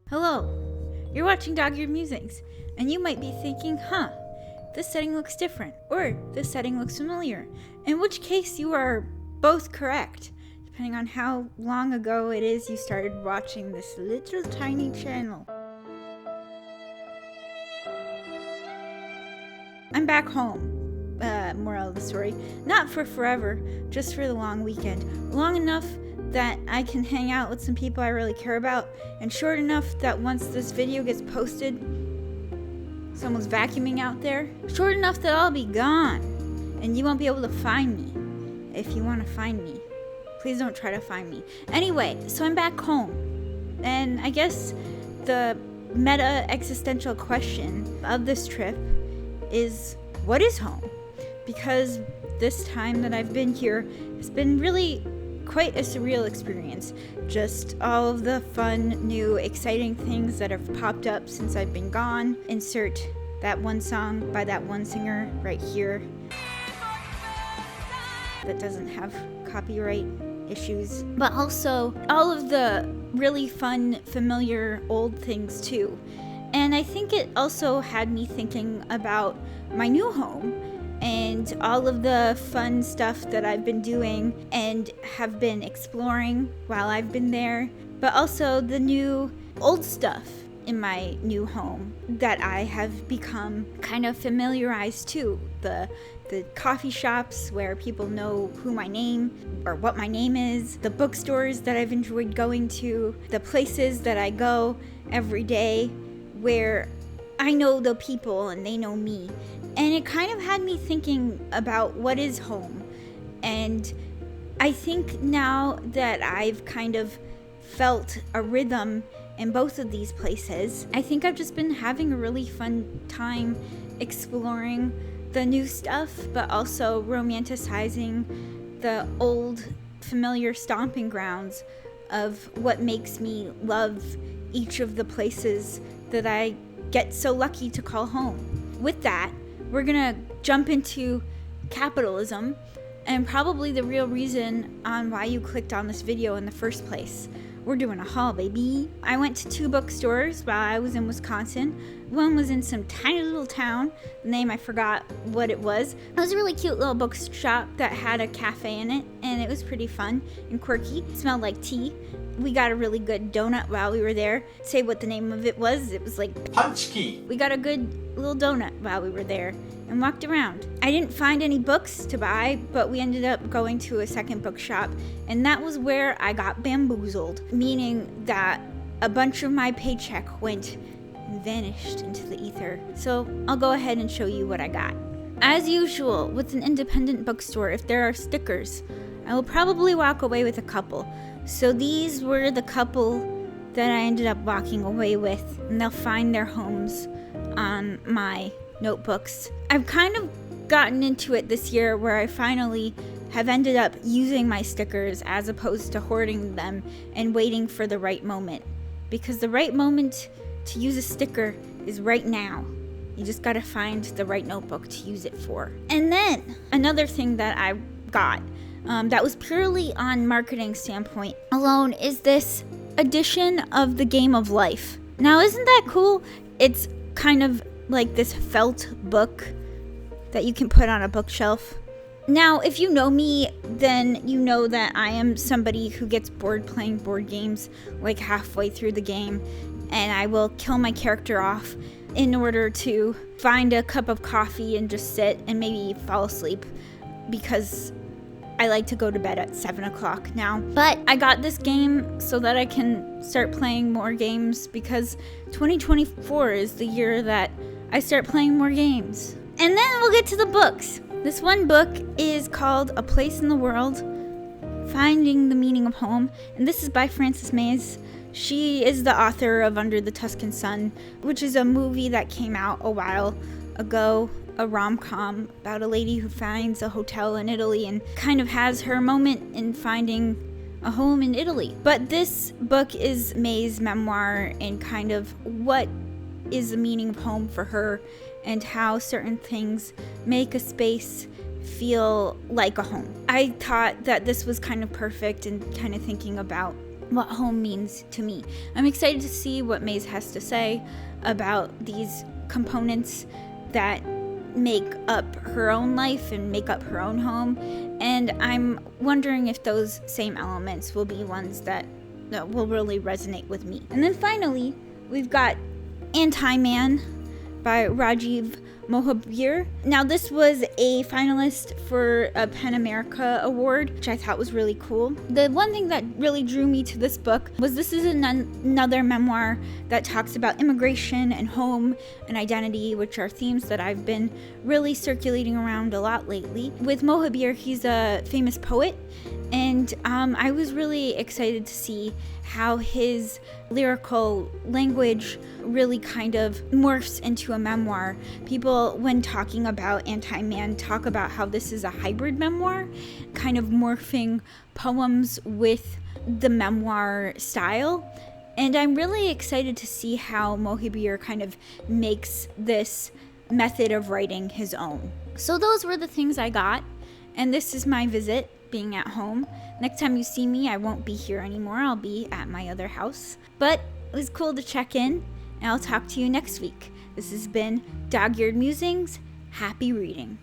Hello, you're watching Dog-Eared Musings, and you might be thinking, this setting looks different, or this setting looks familiar, in which case you are both correct, depending on how long ago it is you started watching this little tiny channel. I'm back home. Moral of the story, not for forever, just for the long weekend. Long enough that I can hang out with some people I really care about, and short enough that once this video gets posted, someone's vacuuming out there, short enough that I'll be gone, and you won't be able to find me. If you want to find me, please don't try to find me. Anyway, so I'm back home, and I guess the meta existential question of this trip is, what is home? Because this time that I've been here has been really quite a surreal experience. Just all of the fun, new, exciting things that have popped up since I've been gone. Insert that one song by that one singer right here that doesn't have copyright issues. But also all of the really fun, familiar old things too. And I think it also had me thinking about my new home and all of the fun stuff that I've been doing and have been exploring while I've been there, but also the new old stuff in my new home that I have become kind of familiarized to. The coffee shops where people know who my name or what my name is, the bookstores that I've enjoyed going to, the places that I go every day where I know the people and they know me. And it kind of had me thinking about what is home. And I think now that I've kind of felt a rhythm in both of these places, I think I've just been having a really fun time exploring the new stuff, but also romanticizing the old familiar stomping grounds of what makes me love each of the places that I get so lucky to call home. With that, we're gonna jump into capitalism and probably the real reason on why you clicked on this video in the first place. We're doing a haul, baby. I went to 2 bookstores while I was in Wisconsin. One was in some tiny little town. The name, I forgot what it was. It was a really cute little bookshop that had a cafe in it, and it was pretty fun and quirky. It smelled like tea. We got a really good donut while we were there. Say what the name of it was. It was like Punch Key. We got a good little donut while we were there and walked around. I didn't find any books to buy, but we ended up going to a second bookshop, and that was where I got bamboozled, meaning that a bunch of my paycheck went and vanished into the ether. So I'll go ahead and show you what I got. As usual, with an independent bookstore, if there are stickers, I will probably walk away with a couple. So these were the couple that I ended up walking away with, and they'll find their homes on my notebooks. I've kind of gotten into it this year where I finally have ended up using my stickers as opposed to hoarding them and waiting for the right moment. Because the right moment to use a sticker is right now. You just gotta find the right notebook to use it for. And then another thing that I got that was purely on marketing standpoint alone is this edition of the Game of Life. Now, isn't that cool? It's kind of like this felt book that you can put on a bookshelf. Now, if you know me, then you know that I am somebody who gets bored playing board games like halfway through the game, and I will kill my character off in order to find a cup of coffee and just sit and maybe fall asleep because I like to go to bed at 7 o'clock now. But I got this game so that I can start playing more games because 2024 is the year that I start playing more games. And then we'll get to the books. This one book is called A Place in the World, Finding the Meaning of Home. And this is by Frances Mays. She is the author of Under the Tuscan Sun, which is a movie that came out a while ago. A rom-com about a lady who finds a hotel in Italy and kind of has her moment in finding a home in Italy. But this book is May's memoir and kind of what is the meaning of home for her and how certain things make a space feel like a home. I thought that this was kind of perfect in kind of thinking about what home means to me. I'm excited to see what Maze has to say about these components that make up her own life and make up her own home, and I'm wondering if those same elements will be ones that will really resonate with me. And then finally, we've got Anti-Man by Rajiv Mohabir. Now, this was a finalist for a PEN America award, which I thought was really cool. The one thing that really drew me to this book was this is another memoir that talks about immigration and home and identity, which are themes that I've been really circulating around a lot lately. With Mohabir, he's a famous poet, and I was really excited to see how his lyrical language really kind of morphs into a memoir. People, when talking about Anti-Man, talk about how this is a hybrid memoir, kind of morphing poems with the memoir style. And I'm really excited to see how Mohabir kind of makes this method of writing his own. So those were the things I got, and this is my visit, being at home. Next time you see me, I won't be here anymore. I'll be at my other house. But it was cool to check in, and I'll talk to you next week. This has been Dog-Eared Musings. Happy reading.